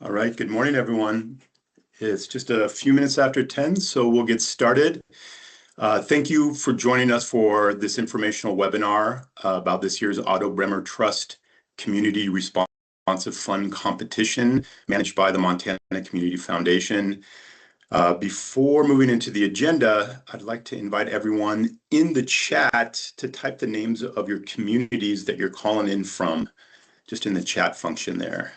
All right, good morning, everyone. It's just a few minutes after 10, so we'll get started. Thank you for joining us for this informational webinar about this year's Otto Bremer Trust Community Responsive Fund Competition managed by the Montana Community Foundation. Before moving into the agenda, I'd like to invite everyone in the chat to type the names of your communities that you're calling in from, just in the chat function there.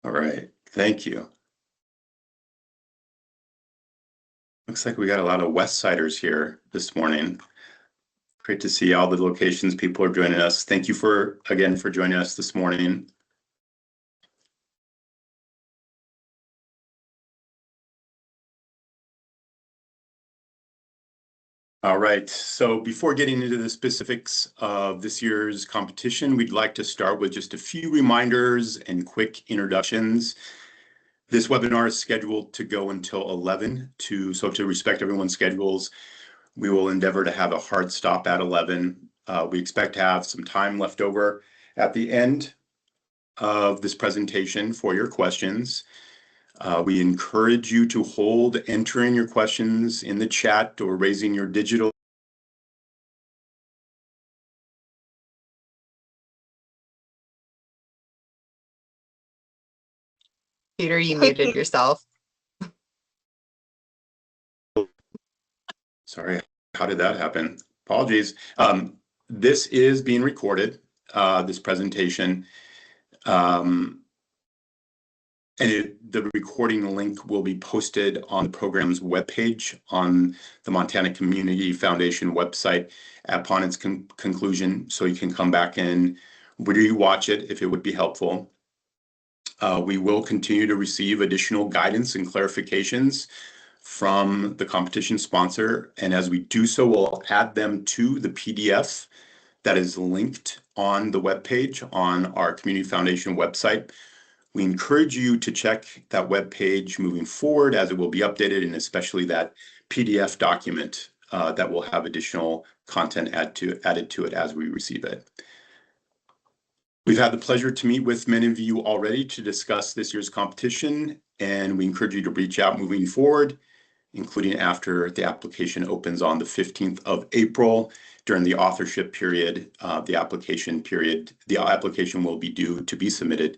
All right, thank you. Looks like we got a lot of West Siders here this morning. Great to see all the locations people are joining us. Thank you again for joining us this morning. All right, so before getting into the specifics of this year's competition, we'd like to start with just a few reminders and quick introductions. This webinar is scheduled to go until 11, so to respect everyone's schedules, we will endeavor to have a hard stop at 11. We expect to have some time left over at the end of this presentation for your questions. We encourage you to hold entering your questions in the chat or raising your digital. Peter, you muted yourself. Sorry, how did that happen? Apologies. This is being recorded, this presentation. And the recording link will be posted on the program's webpage on the Montana Community Foundation website upon its conclusion, so you can come back and rewatch it if it would be helpful. We will continue to receive additional guidance and clarifications from the competition sponsor, and as we do so, we'll add them to the PDF that is linked on the webpage on our Community Foundation website. We encourage you to check that web page moving forward as it will be updated, and especially that PDF document that will have additional content added to it as we receive it. We've had the pleasure to meet with many of you already to discuss this year's competition, and we encourage you to reach out moving forward, including after the application opens on the 15th of April. During the authorship period, the application will be due to be submitted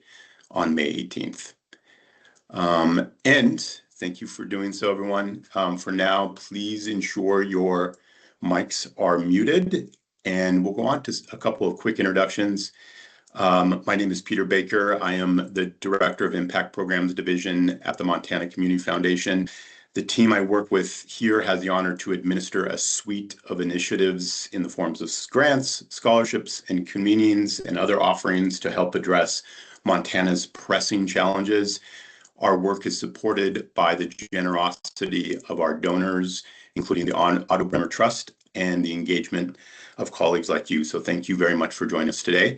on May 18th. And thank you for doing so, everyone. For now, please ensure your mics are muted, and we'll go on to a couple of quick introductions. My name is Peter Baker. I am the Director of Impact Programs Division at the Montana Community Foundation. The team I work with here has the honor to administer a suite of initiatives in the forms of grants, scholarships, and convenings and other offerings to help address Montana's pressing challenges. Our work is supported by the generosity of our donors, including the Otto Bremer Trust and the engagement of colleagues like you. So thank you very much for joining us today.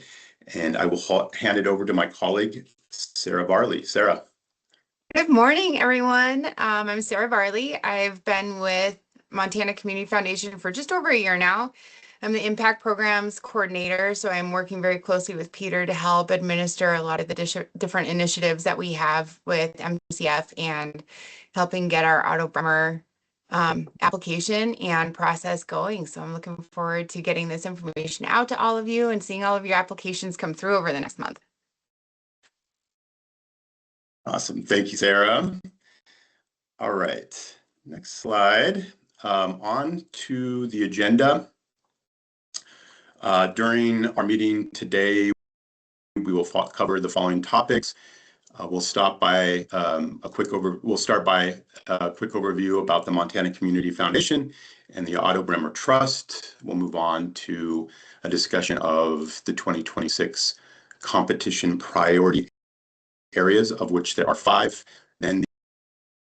And I will hand it over to my colleague, Sarah Varley. Sarah. Good morning, everyone. I'm Sarah Varley. I've been with Montana Community Foundation for just over a year now. I'm the Impact Programs Coordinator, so I'm working very closely with Peter to help administer a lot of the different initiatives that we have with MCF and helping get our Otto Bremer application and process going. So I'm looking forward to getting this information out to all of you and seeing all of your applications come through over the next month. Awesome. Thank you, Sarah. All right, next slide. On to the agenda. During our meeting today, we will cover the following topics. We'll start by a quick overview about the Montana Community Foundation and the Otto Bremer Trust. We'll move on to a discussion of the 2026 competition priority areas, of which there are 5. Then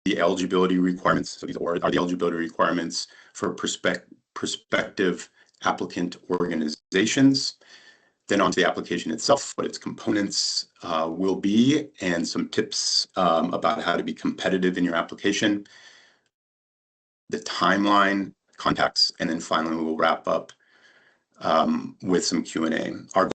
the eligibility requirements. So these are the eligibility requirements for prospective applicant organizations. Then onto the application itself, what its components will be, and some tips about how to be competitive in your application, the timeline, contacts, and then finally we'll wrap up with some Q&A. Our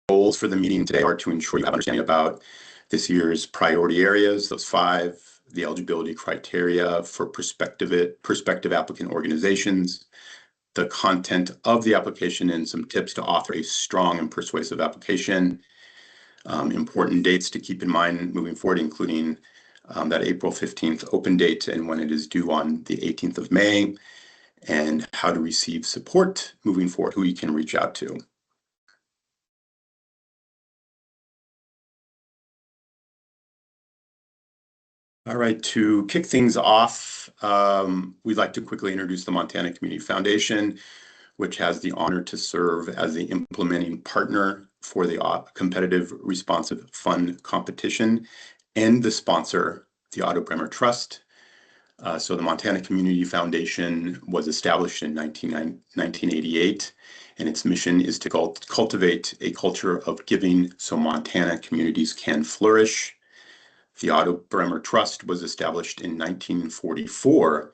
goals for the meeting today are to ensure you have understanding about this year's priority areas, those 5, the eligibility criteria for prospective applicant organizations, the content of the application, and some tips to author a strong and persuasive application. Important dates to keep in mind moving forward, including that April 15th open date and when it is due on the 18th of May, and how to receive support moving forward, who you can reach out to. All right, to kick things off, we'd like to quickly introduce the Montana Community Foundation, which has the honor to serve as the implementing partner for the Competitive Responsive Fund competition and the sponsor, the Otto Bremer Trust. So the Montana Community Foundation was established in 1988, and its mission is to cultivate a culture of giving so Montana communities can flourish. The Otto Bremer Trust was established in 1944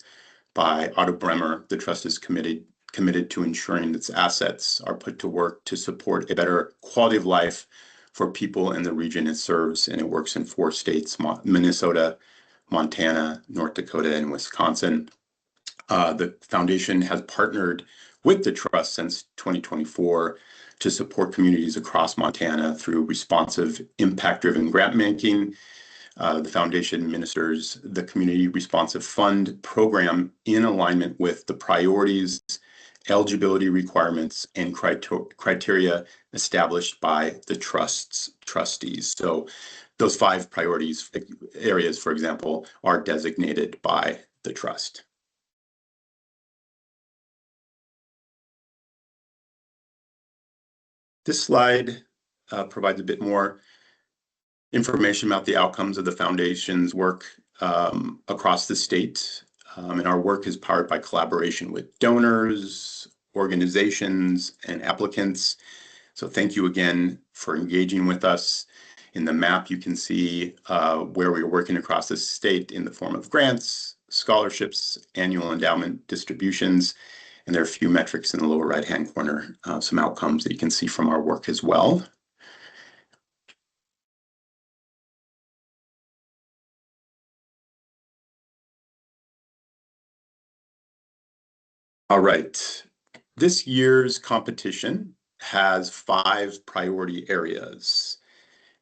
by Otto Bremer. The trust is committed to ensuring its assets are put to work to support a better quality of life for people in the region it serves, and it works in 4 states, Minnesota, Montana, North Dakota, and Wisconsin. The foundation has partnered with the trust since 2024 to support communities across Montana through responsive, impact-driven grant making. The foundation administers the Community Responsive Fund program in alignment with the priorities, eligibility requirements, and criteria established by the trust's trustees. So those 5 priorities areas, for example, are designated by the trust. This slide provides a bit more information about the outcomes of the foundation's work across the state. And our work is powered by collaboration with donors, organizations, and applicants. So thank you again for engaging with us. In the map, you can see where we are working across the state in the form of grants, scholarships, annual endowment distributions, and there are a few metrics in the lower right-hand corner, some outcomes that you can see from our work as well. All right, this year's competition has 5 priority areas,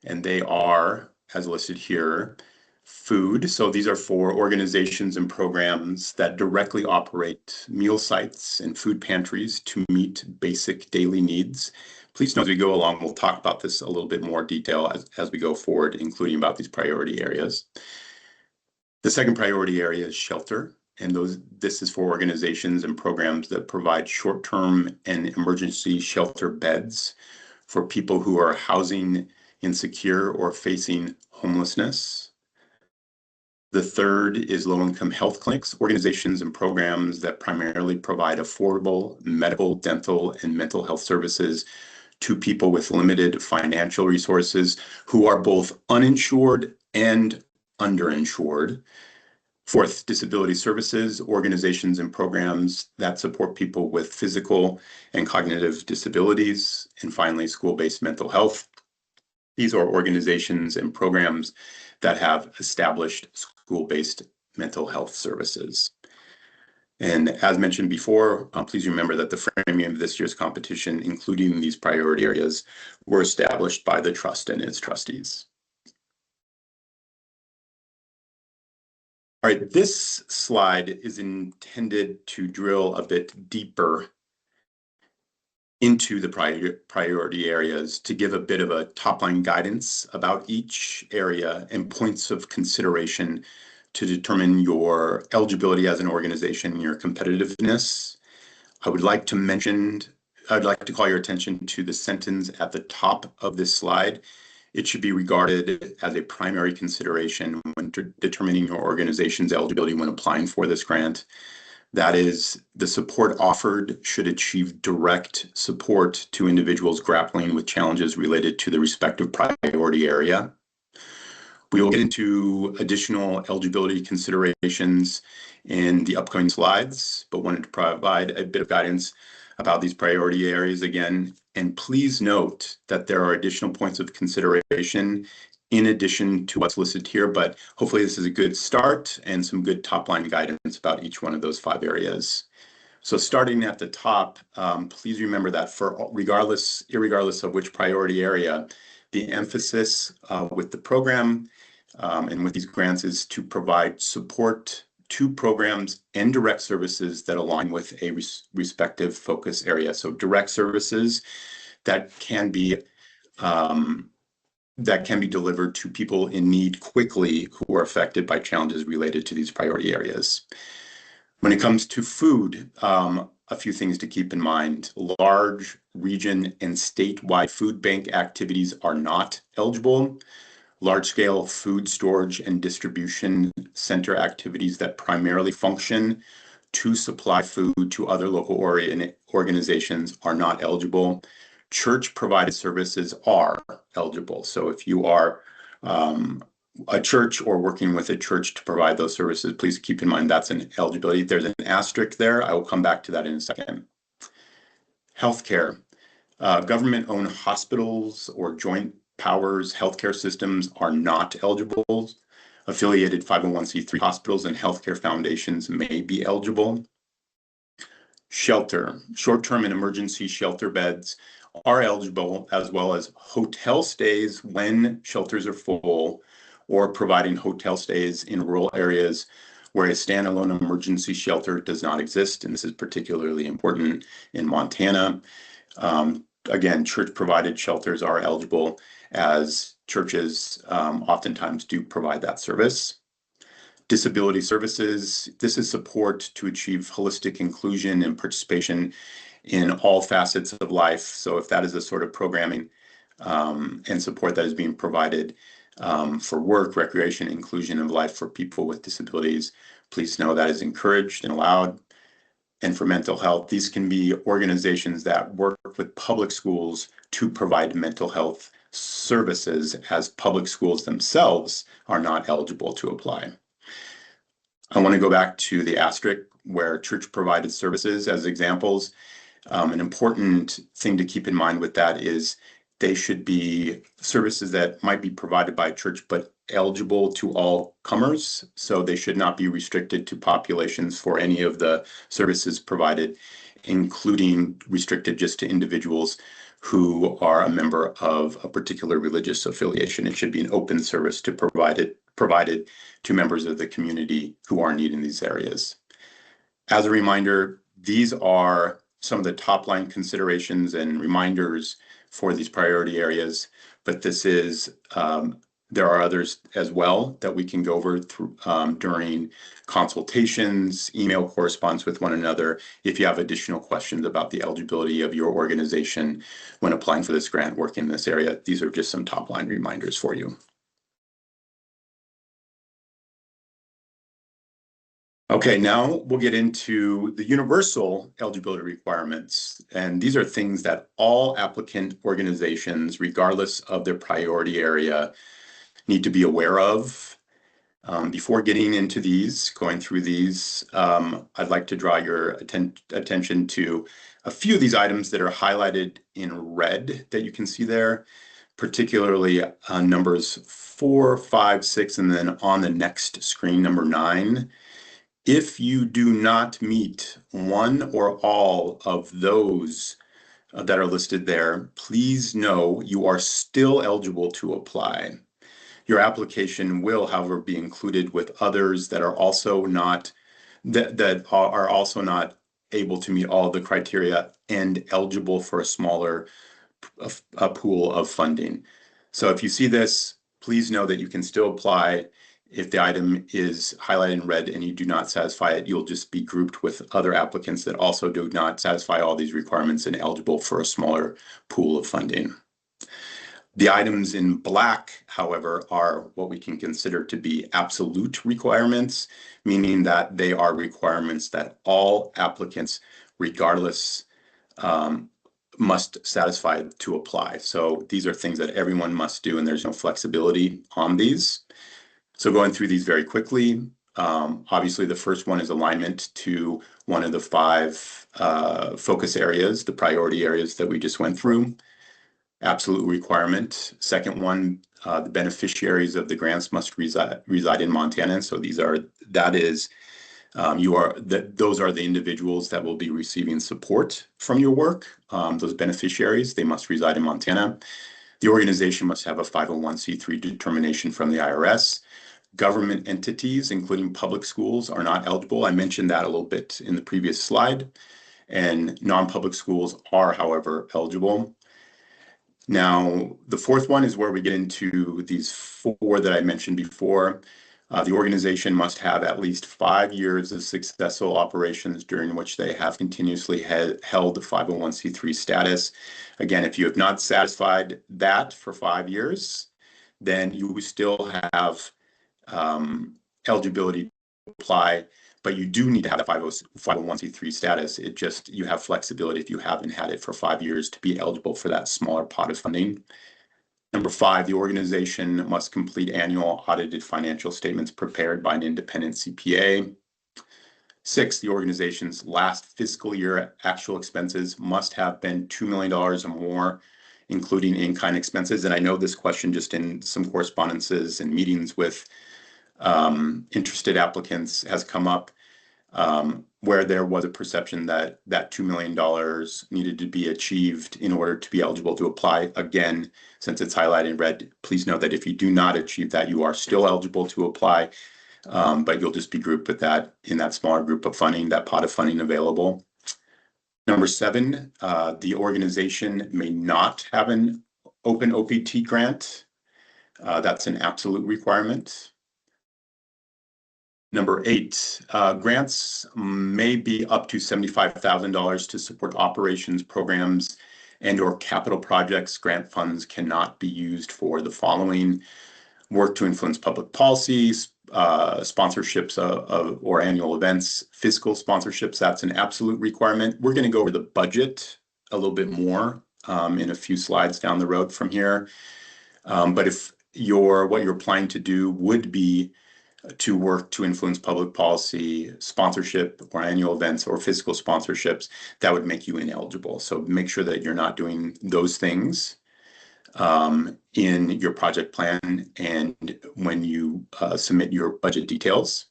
and they are, as listed here, food. So these are for organizations and programs that directly operate meal sites and food pantries to meet basic daily needs. Please note as we go along, we'll talk about this a little bit more detail as we go forward, including about these priority areas. The second priority area is shelter. And this is for organizations and programs that provide short-term and emergency shelter beds for people who are housing insecure or facing homelessness. The third is low-income health clinics, organizations and programs that primarily provide affordable medical, dental, and mental health services to people with limited financial resources who are both uninsured and underinsured. Fourth, disability services, organizations and programs that support people with physical and cognitive disabilities. And finally, school-based mental health. These are organizations and programs that have established school-based mental health services. And as mentioned before, please remember that the framing of this year's competition, including these priority areas, were established by the trust and its trustees. All right, this slide is intended to drill a bit deeper into the priority areas to give a bit of a top-line guidance about each area and points of consideration to determine your eligibility as an organization and your competitiveness. I'd like to call your attention to the sentence at the top of this slide. It should be regarded as a primary consideration when determining your organization's eligibility when applying for this grant. That is, the support offered should achieve direct support to individuals grappling with challenges related to the respective priority area. We will get into additional eligibility considerations in the upcoming slides, but wanted to provide a bit of guidance about these priority areas again. And please note that there are additional points of consideration in addition to what's listed here, but hopefully this is a good start and some good top-line guidance about each one of those 5 areas. So starting at the top, please remember that irregardless of which priority area, the emphasis with the program and with these grants is to provide support to programs and direct services that align with a respective focus area. So direct services that can be delivered to people in need quickly who are affected by challenges related to these priority areas. When it comes to food, a few things to keep in mind. Large region and statewide food bank activities are not eligible. Large-scale food storage and distribution center activities that primarily function to supply food to other local organizations are not eligible. Church-provided services are eligible. So if you are a church or working with a church to provide those services, please keep in mind that's an eligibility. There's an asterisk there. I will come back to that in a second. Healthcare. Government-owned hospitals or joint powers healthcare systems are not eligible. Affiliated 501c3 hospitals and healthcare foundations may be eligible. Shelter. Short-term and emergency shelter beds are eligible, as well as hotel stays when shelters are full, or providing hotel stays in rural areas where a standalone emergency shelter does not exist. And this is particularly important in Montana. Again, church-provided shelters are eligible, as churches oftentimes do provide that service. Disability services, this is support to achieve holistic inclusion and participation in all facets of life. So if that is the sort of programming and support that is being provided for work, recreation, inclusion of life for people with disabilities, please know that is encouraged and allowed. And for mental health, these can be organizations that work with public schools to provide mental health services, as public schools themselves are not eligible to apply. I want to go back to the asterisk where church-provided services as examples. An important thing to keep in mind with that is they should be services that might be provided by a church, but eligible to all comers. So they should not be restricted to populations for any of the services provided, including restricted just to individuals who are a member of a particular religious affiliation. It should be an open service to provided to members of the community who are in need in these areas. As a reminder, these are some of the top line considerations and reminders for these priority areas, but this is there are others as well that we can go over through, during consultations, email correspondence with one another, if you have additional questions about the eligibility of your organization when applying for this grant, work in this area. These are just some top line reminders for you. Okay, now we'll get into the universal eligibility requirements. And these are things that all applicant organizations, regardless of their priority area, need to be aware of. Before getting into these, going through these, I'd like to draw your attention to a few of these items that are highlighted in red that you can see there, particularly numbers 4, 5, 6, and then on the next screen, number 9. If you do not meet one or all of those that are listed there, please know you are still eligible to apply. Your application will, however, be included with others that are also not able to meet all of the criteria and eligible for a smaller pool of funding. So if you see this, please know that you can still apply. If the item is highlighted in red and you do not satisfy it, you'll just be grouped with other applicants that also do not satisfy all these requirements and eligible for a smaller pool of funding. The items in black, however, are what we can consider to be absolute requirements, meaning that they are requirements that all applicants, regardless, must satisfy to apply. So these are things that everyone must do, and there's no flexibility on these. So going through these very quickly, obviously the first one is alignment to one of the five focus areas, the priority areas that we just went through. Absolute requirement. Second one, the beneficiaries of the grants must reside in Montana. So those are the individuals that will be receiving support from your work. Those beneficiaries, they must reside in Montana. The organization must have a 501c3 determination from the IRS. Government entities, including public schools, are not eligible. I mentioned that a little bit in the previous slide. And non-public schools are, however, eligible. Now, the fourth one is where we get into these four that I mentioned before. The organization must have at least 5 years of successful operations during which they have continuously held 501c3 status. Again, if you have not satisfied that for 5 years, then you still have eligibility to apply, but you do need to have a 501c3 status. You have flexibility if you haven't had it for 5 years to be eligible for that smaller pot of funding. Number 5, the organization must complete annual audited financial statements prepared by an independent CPA. 6, the organization's last fiscal year actual expenses must have been $2 million or more, including in-kind expenses. And I know this question just in some correspondences and meetings with interested applicants has come up, where there was a perception that $2 million needed to be achieved in order to be eligible to apply. Again, since it's highlighted in red, please note that if you do not achieve that, you are still eligible to apply, but you'll just be grouped with that in that smaller group of funding, that pot of funding available. Number 7, the organization may not have an open OPT grant. That's an absolute requirement. Number 8, grants may be up to $75,000 to support operations, programs, and/or capital projects. Grant funds cannot be used for the following: work to influence public policies, sponsorships or annual events, fiscal sponsorships. That's an absolute requirement. We're going to go over the budget a little bit more in a few slides down the road from here. But if what you're applying to do would be to work to influence public policy, sponsorship, or annual events, or fiscal sponsorships, that would make you ineligible. So make sure that you're not doing those things in your project plan and when you submit your budget details.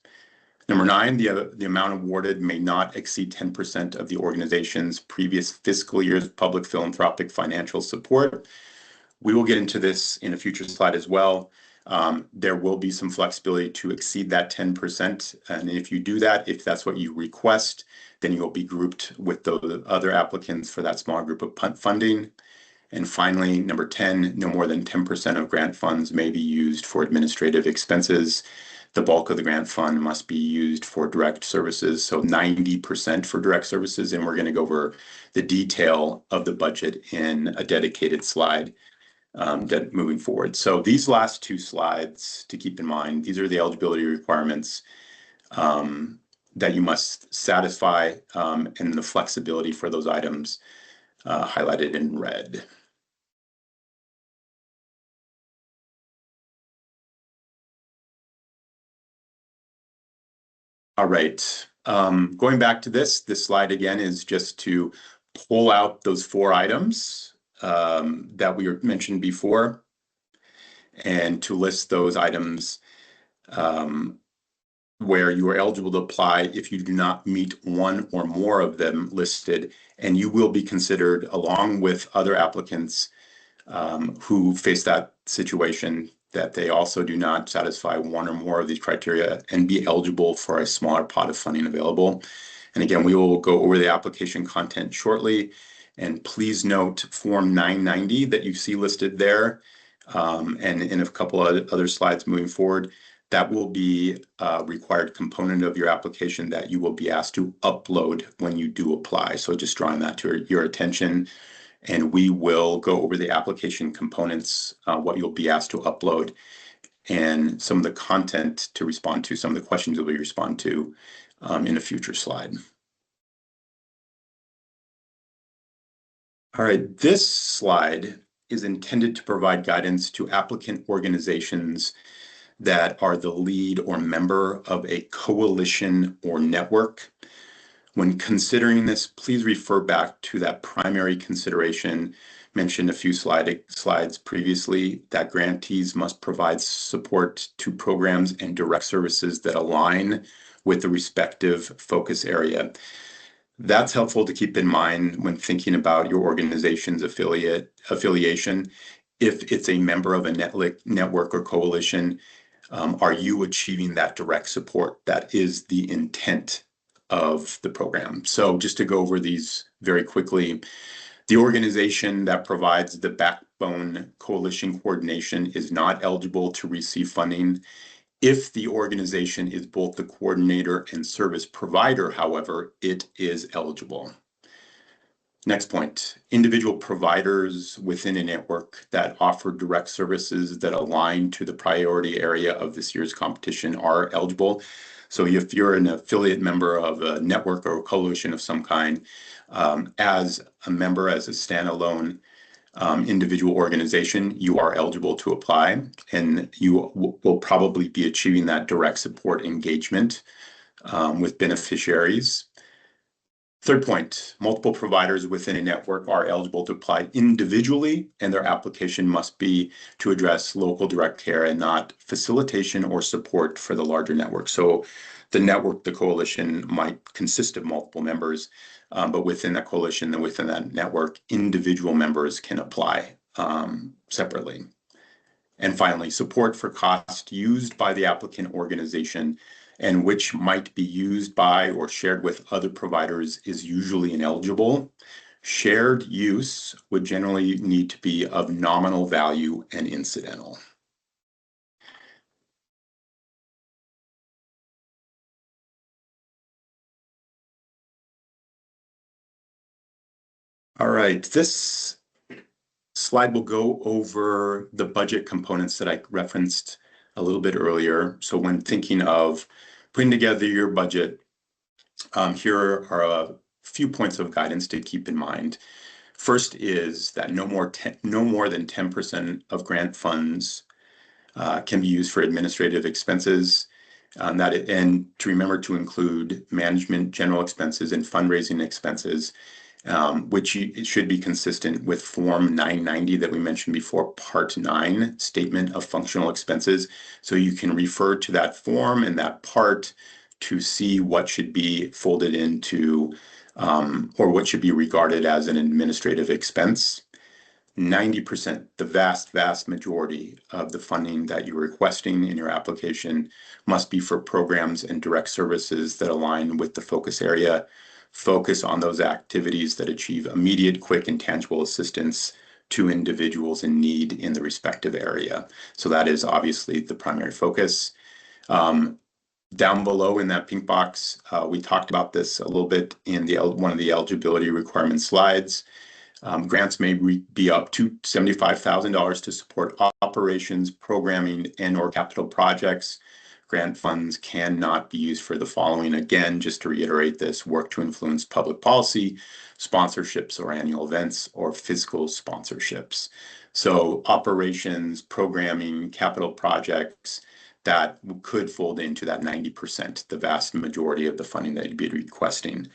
Number 9, the amount awarded may not exceed 10% of the organization's previous fiscal year's public philanthropic financial support. We will get into this in a future slide as well. There will be some flexibility to exceed that 10%. And if you do that, if that's what you request, then you'll be grouped with the other applicants for that small group of funding. And finally, number 10, no more than 10% of grant funds may be used for administrative expenses. The bulk of the grant fund must be used for direct services, so 90% for direct services. And we're going to go over the detail of the budget in a dedicated slide moving forward. So these last 2 slides to keep in mind, these are the eligibility requirements that you must satisfy and the flexibility for those items highlighted in red. All right, going back to this slide again is just to pull out those 4 items that we mentioned before and to list those items where you are eligible to apply if you do not meet one or more of them listed, and you will be considered along with other applicants who face that situation that they also do not satisfy one or more of these criteria and be eligible for a smaller pot of funding available. And again, we will go over the application content shortly. And please note Form 990 that you see listed there, and in a couple of other slides moving forward, that will be a required component of your application that you will be asked to upload when you do apply. So just drawing that to your attention. and we will go over the application components, what you'll be asked to upload, and some of the content to respond to, some of the questions you'll be respond to in a future slide. All right, this slide is intended to provide guidance to applicant organizations that are the lead or member of a coalition or network. When considering this, please refer back to that primary consideration mentioned a few slides previously, that grantees must provide support to programs and direct services that align with the respective focus area. That's helpful to keep in mind when thinking about your organization's affiliation. If it's a member of a network or coalition, are you achieving that direct support? That is the intent of the program. So just to go over these very quickly, the organization that provides the backbone coalition coordination is not eligible to receive funding. If the organization is both the coordinator and service provider, however, it is eligible. Next point, individual providers within a network that offer direct services that align to the priority area of this year's competition are eligible. So if you're an affiliate member of a network or a coalition of some kind, as a member, as a standalone individual organization, you are eligible to apply, and you will probably be achieving that direct support engagement with beneficiaries. Third point, multiple providers within a network are eligible to apply individually, and their application must be to address local direct care and not facilitation or support for the larger network. So the network, the coalition, might consist of multiple members, but within that coalition and within that network, individual members can apply separately. And finally, support for cost used by the applicant organization and which might be used by or shared with other providers is usually ineligible. Shared use would generally need to be of nominal value and incidental. All right, this slide will go over the budget components that I referenced a little bit earlier. So when thinking of putting together your budget, here are a few points of guidance to keep in mind. First is that no more than 10% of grant funds can be used for administrative expenses, and to remember to include management, general expenses, and fundraising expenses, which it should be consistent with Form 990 that we mentioned before, Part 9, Statement of Functional Expenses. So you can refer to that form and that part to see what should be folded into or what should be regarded as an administrative expense. 90%, the vast majority of the funding that you're requesting in your application must be for programs and direct services that align with the focus area. Focus on those activities that achieve immediate, quick, and tangible assistance to individuals in need in the respective area. So that is obviously the primary focus. Down below in that pink box, we talked about this a little bit in one of the eligibility requirement slides. Grants may be up to $75,000 to support operations, programming, and/or capital projects. Grant funds cannot be used for the following. Again, just to reiterate this, work to influence public policy, sponsorships or annual events, or fiscal sponsorships. So operations, programming, capital projects, that could fold into that 90%, the vast majority of the funding that you'd be requesting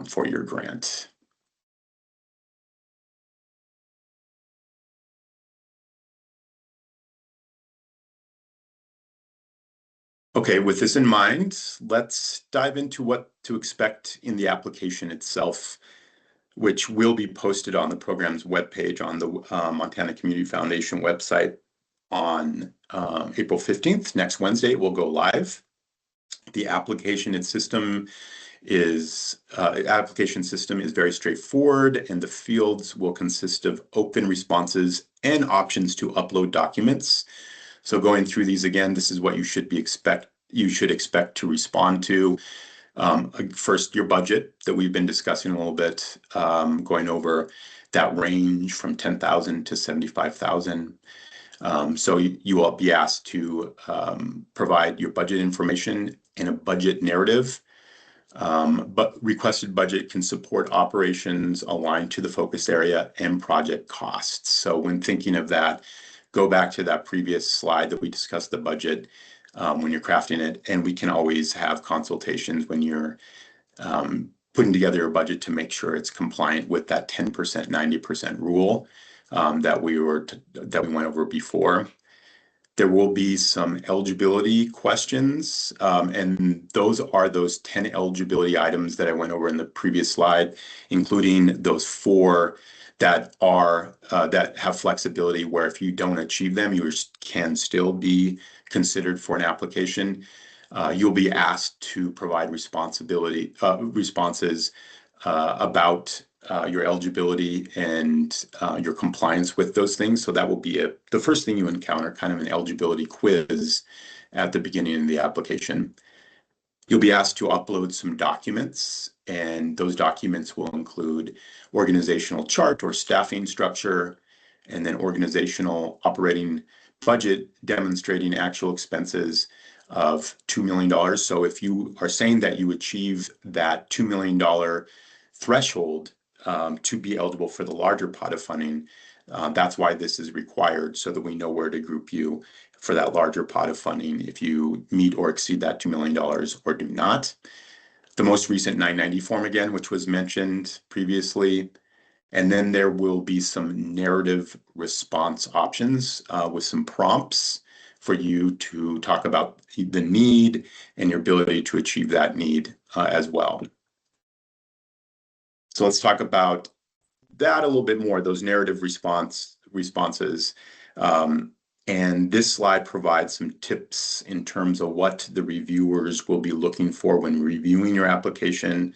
for your grant. Okay, with this in mind, let's dive into what to expect in the application itself, which will be posted on the program's webpage on the Montana Community Foundation website on April 15th. Next Wednesday, it will go live. The application system is very straightforward, and the fields will consist of open responses and options to upload documents. So going through these again, this is what you should expect to respond to. First, your budget that we've been discussing a little bit, going over. that range from 10,000 to 75,000. So you will be asked to provide your budget information and a budget narrative. But requested budget can support operations aligned to the focus area and project costs. So when thinking of that, go back to that previous slide that we discussed the budget when you're crafting it, and we can always have consultations when you're putting together a budget to make sure it's compliant with that 10%, 90% rule that we went over before. There will be some eligibility questions, and those are those 10 eligibility items that I went over in the previous slide, including those 4 that are that have flexibility where if you don't achieve them, you can still be considered for an application. You'll be asked to provide responses about your eligibility and your compliance with those things. So that will be the first thing you encounter, kind of an eligibility quiz at the beginning of the application. You'll be asked to upload some documents, and those documents will include organizational chart or staffing structure, and then organizational operating budget demonstrating actual expenses of $2 million. So if you are saying that you achieve that $2 million threshold to be eligible for the larger pot of funding, that's why this is required, so that we know where to group you for that larger pot of funding if you meet or exceed that $2 million or do not. The most recent 990 form again, which was mentioned previously. And then there will be some narrative response options with some prompts for you to talk about the need and your ability to achieve that need as well. So let's talk about that a little bit more, those narrative responses. And this slide provides some tips in terms of what the reviewers will be looking for when reviewing your application.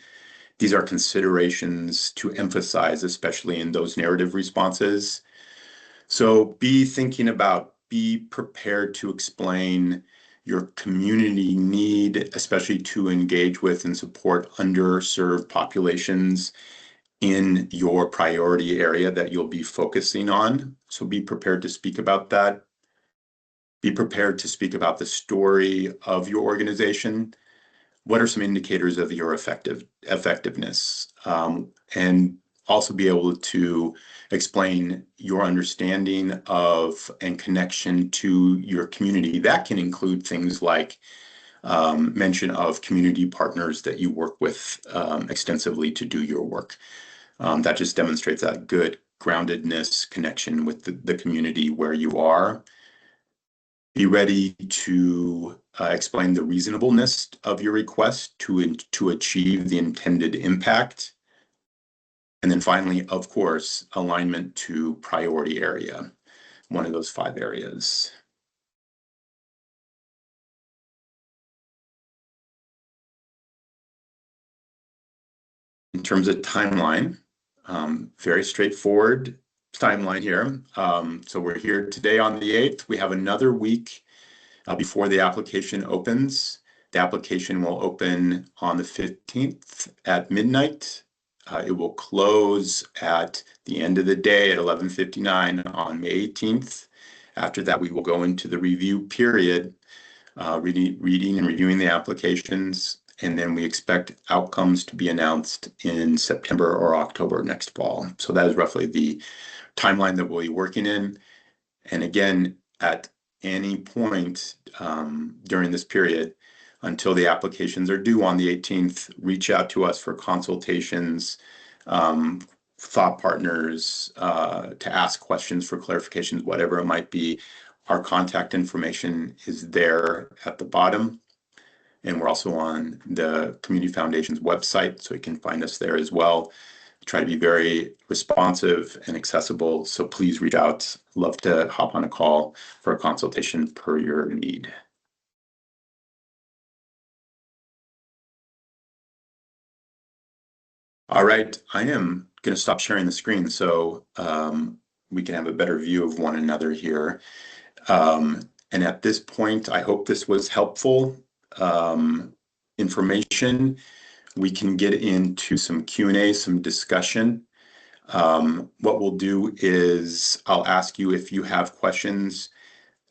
These are considerations to emphasize, especially in those narrative responses. So be prepared to explain your community need, especially to engage with and support underserved populations in your priority area that you'll be focusing on. So be prepared to speak about that. Be prepared to speak about the story of your organization. What are some indicators of your effectiveness? And also be able to explain your understanding of and connection to your community. That can include things like mention of community partners that you work with extensively to do your work. That just demonstrates that good groundedness connection with the community where you are. Be ready to explain the reasonableness of your request to achieve the intended impact. And then finally, of course, alignment to priority area, one of those 5 areas. In terms of timeline, very straightforward timeline here. So we're here today on the 8th. We have another week before the application opens. The application will open on the 15th at midnight. It will close at the end of the day at 11:59 on May 18th. After that, we will go into the review period, reading and reviewing the applications, and then we expect outcomes to be announced in September or October next fall. So that is roughly the timeline that we'll be working in. And again, at any point during this period, until the applications are due on the 18th, reach out to us for consultations, thought partners, to ask questions for clarifications, whatever it might be. Our contact information is there at the bottom. And we're also on the Community Foundation's website, so you can find us there as well. Try to be very responsive and accessible, so please reach out. Love to hop on a call for a consultation per your need. All right, I am going to stop sharing the screen so we can have a better view of one another here. And at this point, I hope this was helpful information. We can get into some Q&A, some discussion. What we'll do is I'll ask you if you have questions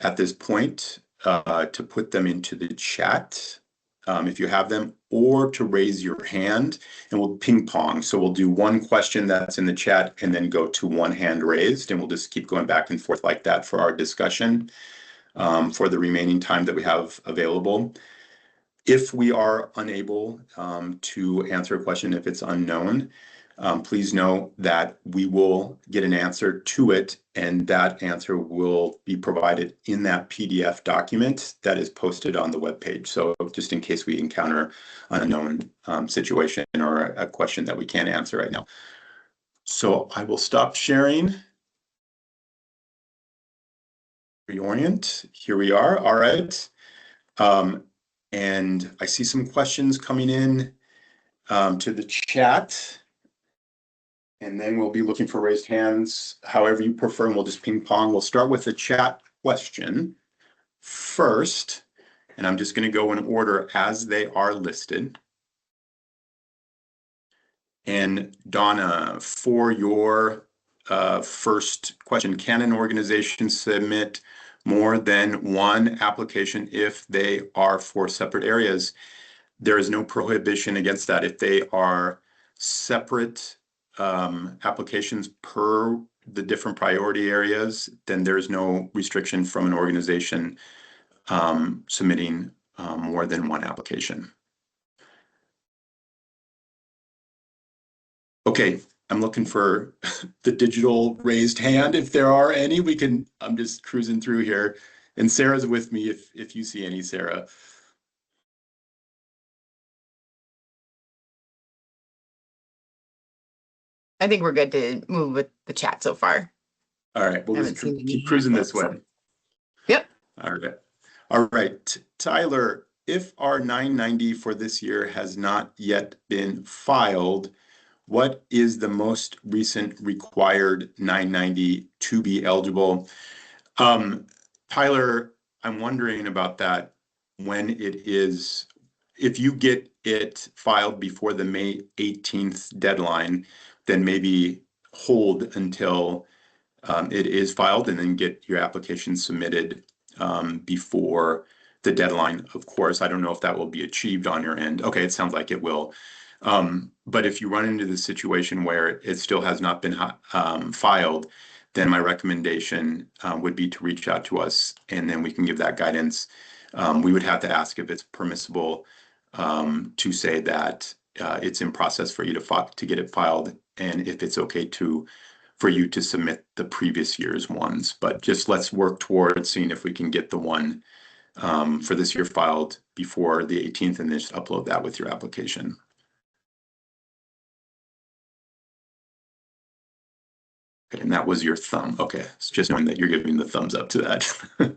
at this point to put them into the chat if you have them, or to raise your hand, and we'll ping pong. So we'll do one question that's in the chat and then go to one hand raised, and we'll just keep going back and forth like that for our discussion for the remaining time that we have available. If we are unable to answer a question, if it's unknown, please know that we will get an answer to it, and that answer will be provided in that PDF document that is posted on the webpage. So just in case we encounter an unknown situation or a question that we can't answer right now. So I will stop sharing. Reorient. Here we are. All right. And I see some questions coming in to the chat. And then we'll be looking for raised hands, however you prefer, and we'll just ping pong. We'll start with the chat question first, and I'm just going to go in order as they are listed. And Donna, for your first question, can an organization submit more than one application if they are for separate areas? There is no prohibition against that. If they are separate applications per the different priority areas, then there's no restriction from an organization submitting more than one application. Okay, I'm looking for the digital raised hand. If there are any, I'm just cruising through here. And Sarah's with me if you see any, Sarah. I think we're good to move with the chat so far. All right, we'll just keep cruising this way. Yep. All right, Tyler, if our 990 for this year has not yet been filed, what is the most recent required 990 to be eligible? Tyler, I'm wondering about that when it is, if you get it filed before the May 18th deadline, then maybe hold until it is filed and then get your application submitted before the deadline. Of course, I don't know if that will be achieved on your end. Okay, it sounds like it will. But if you run into the situation where it still has not been filed, then my recommendation would be to reach out to us, and then we can give that guidance. We would have to ask if it's permissible to say that it's in process for you to get it filed, and if it's okay for you to submit the previous year's ones. But just let's work towards seeing if we can get the one for this year filed before the 18th, and then just upload that with your application. Okay, and that was your thumb. Okay, it's just knowing that you're giving the thumbs up to that.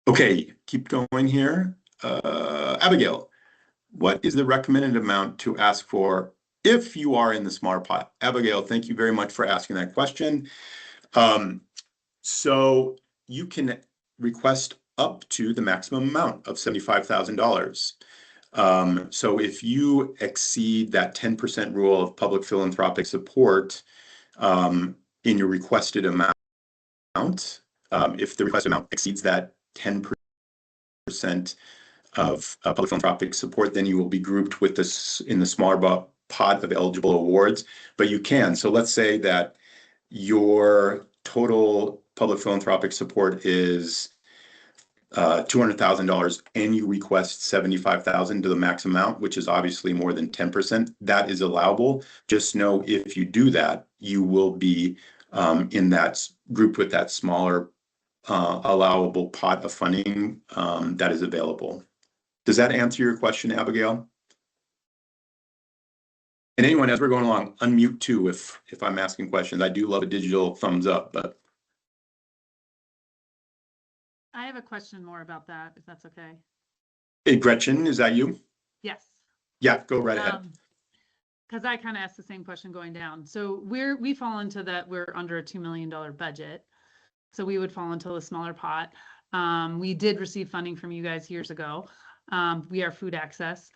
Okay, keep going here. Abigail, what is the recommended amount to ask for if you are in the smaller pot? Abigail, thank you very much for asking that question. So you can request up to the maximum amount of $75,000. So if you exceed that 10% rule of public philanthropic support in your requested amount, if the requested amount exceeds that 10% of public philanthropic support, then you will be grouped with this in the smaller pot of eligible awards. But you can. So let's say that your total public philanthropic support is $200,000 and you request $75,000 to the max amount, which is obviously more than 10%. That is allowable. Just know if you do that, you will be in that group with that smaller allowable pot of funding that is available. Does that answer your question, Abigail? And anyone, as we're going along, unmute too if I'm asking questions. I do love a digital thumbs up, but. I have a question more about that, if that's okay. Hey, Gretchen, is that you? Yes. Yeah, go right ahead. Because I kind of asked the same question going down. So we fall into that, we're under a $2 million budget. So we would fall into the smaller pot. We did receive funding from you guys years ago. We are food access.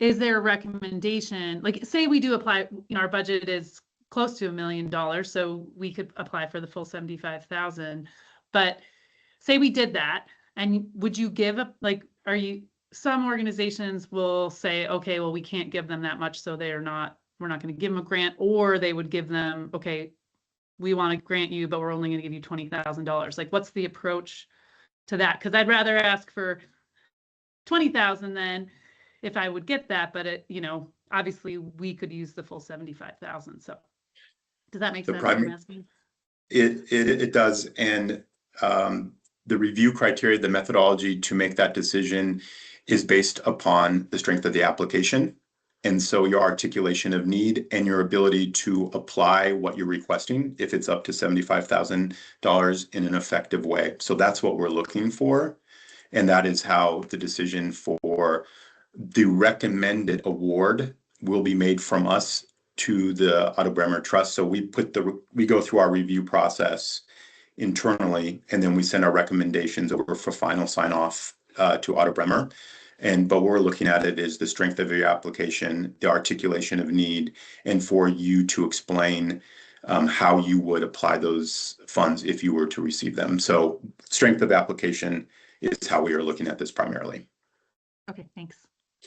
is there a recommendation? Like, say we do apply, our budget is close to $1 million, so we could apply for the full 75,000. But say we did that, and would you give up, like, some organizations will say, okay, well, we can't give them that much, so we're not going to give them a grant, or they would give them, okay, we want to grant you, but we're only going to give you $20,000. Like, what's the approach to that? Because I'd rather ask for 20,000 than if I would get that, but obviously we could use the full 75,000. So does that make sense what I'm asking? It does. And the review criteria, the methodology to make that decision is based upon the strength of the application. And so your articulation of need and your ability to apply what you're requesting, if it's up to $75,000 in an effective way. So that's what we're looking for. And that is how the decision for the recommended award will be made from us to the Otto Bremer Trust. So we go through our review process internally, and then we send our recommendations over for final sign off to Otto Bremer. But we're looking at it is the strength of your application, the articulation of need, and for you to explain how you would apply those funds if you were to receive them. So strength of application is how we are looking at this primarily. Okay, thanks.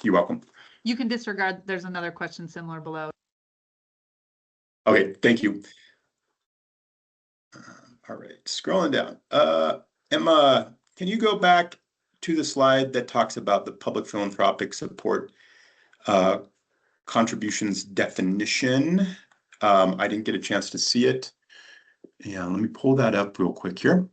You're welcome. You can disregard, there's another question similar below. Okay, thank you. All right, scrolling down. Emma, can you go back to the slide that talks about the public philanthropic support contributions definition? I didn't get a chance to see it. Yeah, let me pull that up real quick here.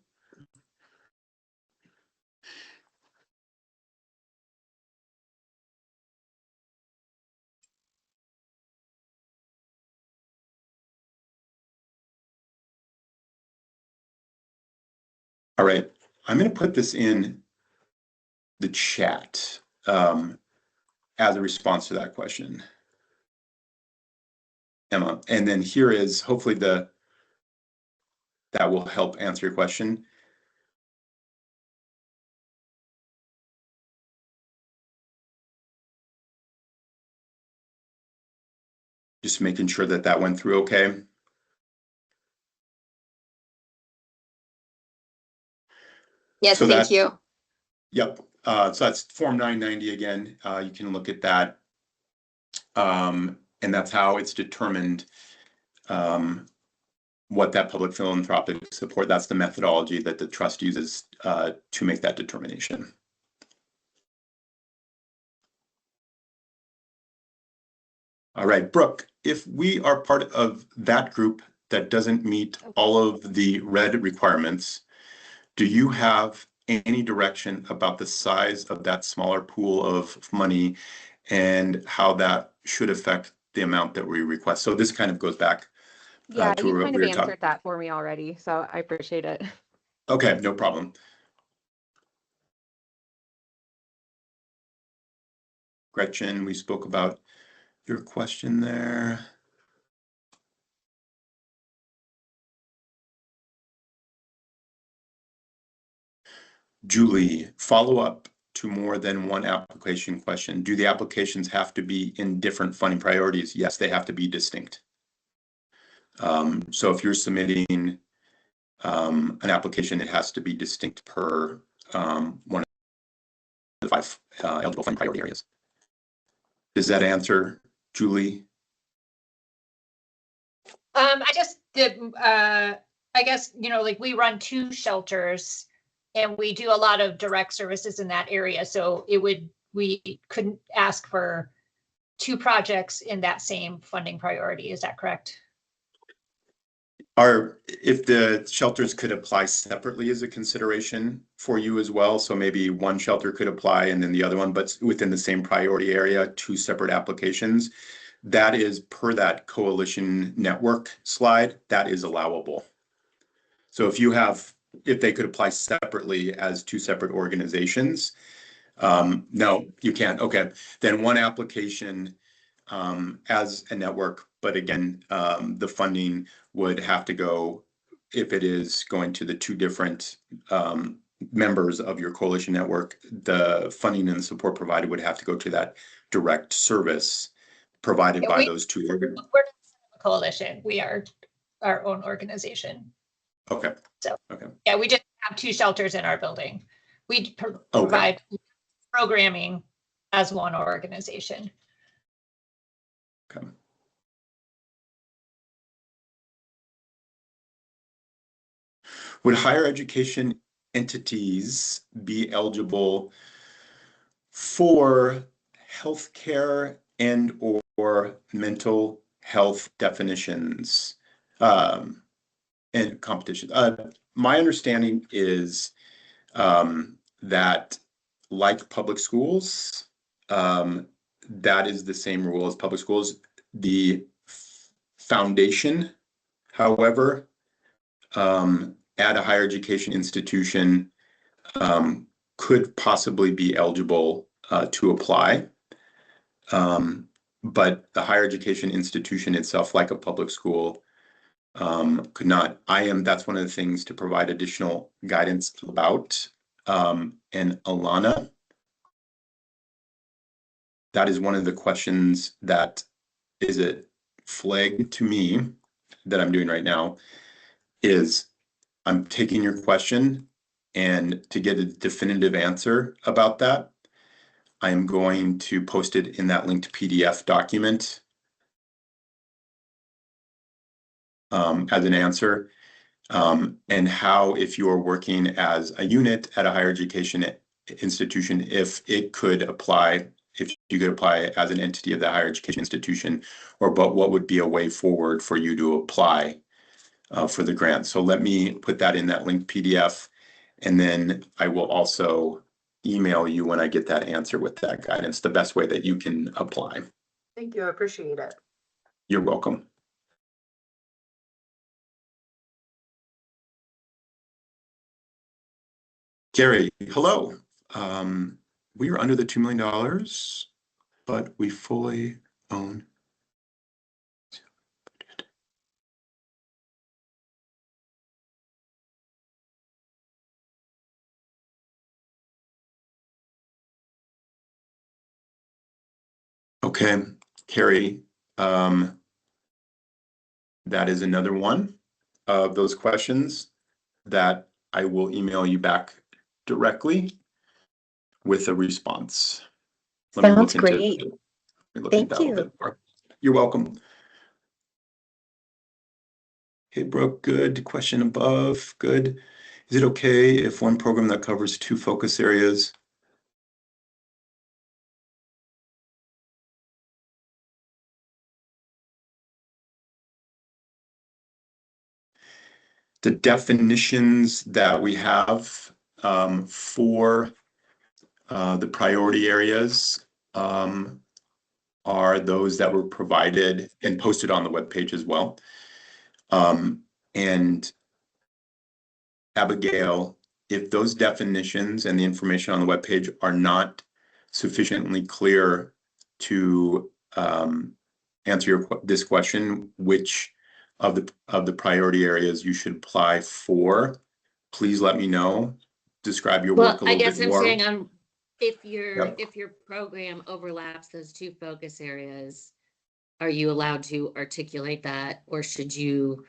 All right, I'm going to put this in the chat as a response to that question, Emma. And then here is hopefully that will help answer your question. Just making sure that went through okay. Yes, so thank you. Yep. So that's Form 990 again. You can look at that. And that's how it's determined what that public philanthropic support, that's the methodology that the trust uses to make that determination. All right, Brooke, if we are part of that group that doesn't meet all of the red requirements, do you have any direction about the size of that smaller pool of money and how that should affect the amount that we request? So this kind of goes back yeah, you kind of answered that for me already, so I appreciate it. Okay, no problem. Gretchen, we spoke about your question there. Julie, follow up to more than one application question. Do the applications have to be in different funding priorities? Yes, they have to be distinct. So if you're submitting an application, it has to be distinct per one of the 5 eligible funding priority areas. Does that answer, Julie? I just did, I guess, like we run 2 shelters and we do a lot of direct services in that area. So we couldn't ask for 2 projects in that same funding priority. Is that correct? If the shelters could apply separately as a consideration for you as well, so maybe one shelter could apply and then the other one, but within the same priority area, 2 separate applications, that is per that coalition network slide, that is allowable. So if they could apply separately as 2 separate organizations, no, you can't. Okay, then one application as a network, but again, the funding would have to go, if it is going to the 2 different members of your coalition network, the funding and the support provided would have to go to that direct service provided by those two organizations. We're not a coalition. We are our own organization. Okay. So, okay. Yeah, we just have 2 shelters in our building. We provide programming as one organization. Okay. Would higher education entities be eligible for healthcare and or mental health definitions and competitions? My understanding is that, like public schools, that is the same rule as public schools. The foundation, however, at a higher education institution could possibly be eligible to apply. But the higher education institution itself, like a public school, could not. That's one of the things to provide additional guidance about. And Alana, that is one of the questions that is a flag to me that I'm doing right now, is I'm taking your question, and to get a definitive answer about that, I'm going to post it in that linked PDF document as an answer. And how, if you're working as a unit at a higher education institution, if you could apply as an entity of the higher education institution, but what would be a way forward for you to apply for the grant. So let me put that in that linked PDF, and then I will also email you when I get that answer with that guidance, the best way that you can apply. Thank you. I appreciate it. You're welcome. Gary, hello. We are under the $2 million, but we fully own. Okay, Carrie, that is another one of those questions that I will email you back directly with a response. Sounds great. Thank you. You're welcome. Hey, Brooke, good. Question above, good. Is it okay if one program that covers 2 focus areas the definitions that we have for the priority areas are those that were provided and posted on the webpage as well. And Abigail, if those definitions and the information on the webpage are not sufficiently clear to answer this question, which of the priority areas you should apply for, please let me know. Describe your work a little bit more. Well, I guess I'm saying if your program overlaps those 2 focus areas, are you allowed to articulate that, or should you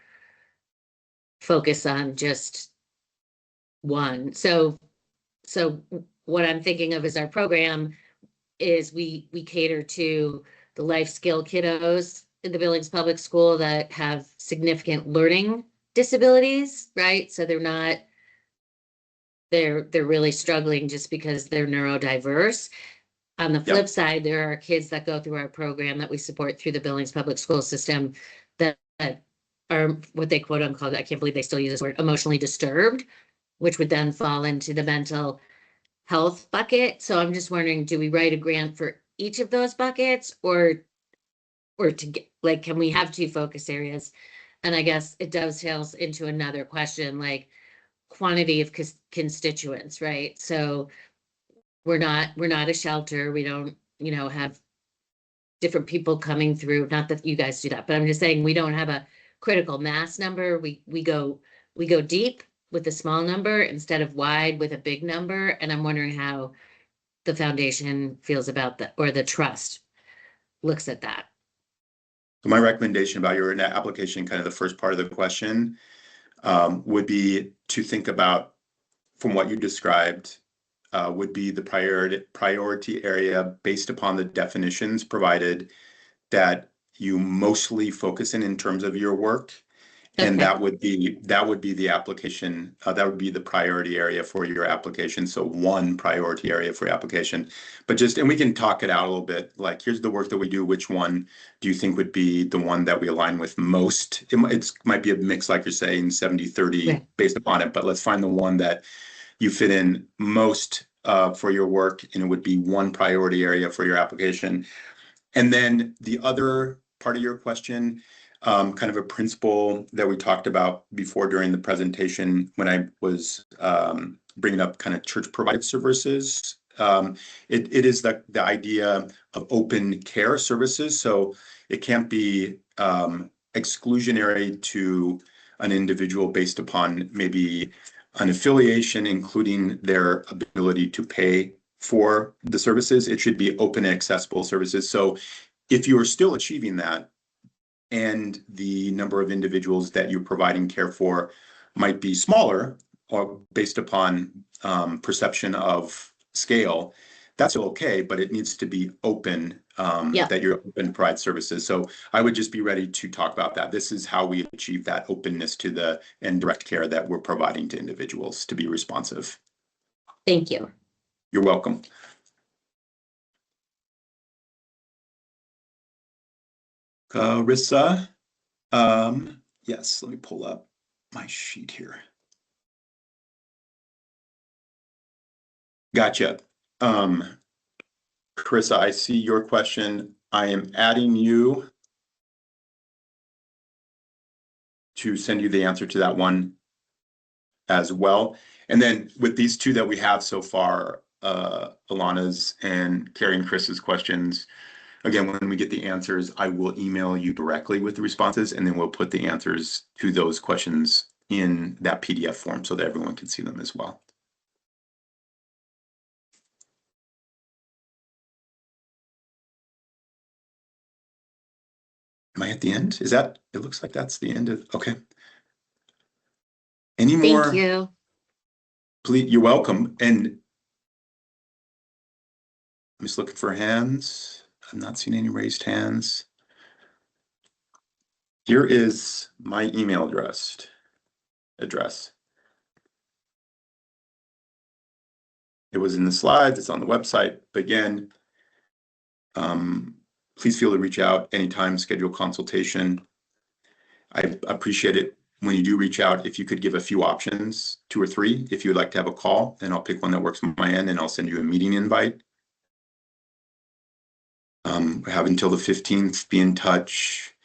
focus on just one? So what I'm thinking of is our program is we cater to the life skill kiddos in the Billings Public School that have significant learning disabilities, right? So they're really struggling just because they're neurodiverse. On the flip side, there are kids that go through our program that we support through the Billings Public School system that are what they quote unquote, I can't believe they still use this word, emotionally disturbed, which would then fall into the mental health bucket. So I'm just wondering, do we write a grant for each of those buckets, or to get, like, can we have 2 focus areas? And I guess it dovetails into another question, like quantity of constituents, right? So we're not a shelter. We don't, have different people coming through. Not that you guys do that, but I'm just saying we don't have a critical mass number. We go deep, with a small number instead of wide with a big number. And I'm wondering how the foundation feels about that, or the trust looks at that. So my recommendation about your application, kind of the first part of the question, would be to think about, from what you described, would be the priority area based upon the definitions provided that you mostly focus in terms of your work. And Okay. that would be the application, that would be the priority area for your application. So one priority area for your application, but and we can talk it out a little bit. Like, here's the work that we do. Which one do you think would be the one that we align with most? It might be a mix, like you're saying, 70-30 Right. based upon it, but let's find the one that you fit in most for your work, and it would be one priority area for your application. And then the other part of your question, kind of a principle that we talked about before during the presentation when I was bringing up kind of church provided services. It is the idea of open care services. So it can't be exclusionary to an individual based upon maybe an affiliation, including their ability to pay for the services. It should be open and accessible services. So if you are still achieving that, and the number of individuals that you're providing care for might be smaller, or based upon perception of scale, that's okay, but it needs to be open, that you're open to provide services. So I would just be ready to talk about that. This is how we achieve that openness to and direct care that we're providing to individuals to be responsive. Thank you. You're welcome. Carissa, yes, let me pull up my sheet here. Gotcha. Carissa, I see your question. I am adding you to send you the answer to that one as well. And then with these two that we have so far, Alana's and Carrie and Chris's questions, again, when we get the answers, I will email you directly with the responses, and then we'll put the answers to those questions in that PDF form so that everyone can see them as well. Am I at the end? It looks like that's the end of, okay. Any more? Thank you. Please, you're welcome. And I'm just looking for hands. I'm not seeing any raised hands. Here is my email address. It was in the slides, it's on the website. But again, please feel to reach out anytime, schedule consultation. I appreciate it when you do reach out. If you could give a few options, 2 or 3, if you would like to have a call, then I'll pick one that works on my end and I'll send you a meeting invite. We have until the 15th, be in touch.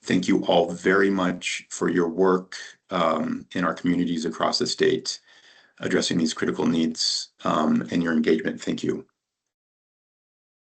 Thank you all very much for your work in our communities across the state, addressing these critical needs and your engagement. Thank you.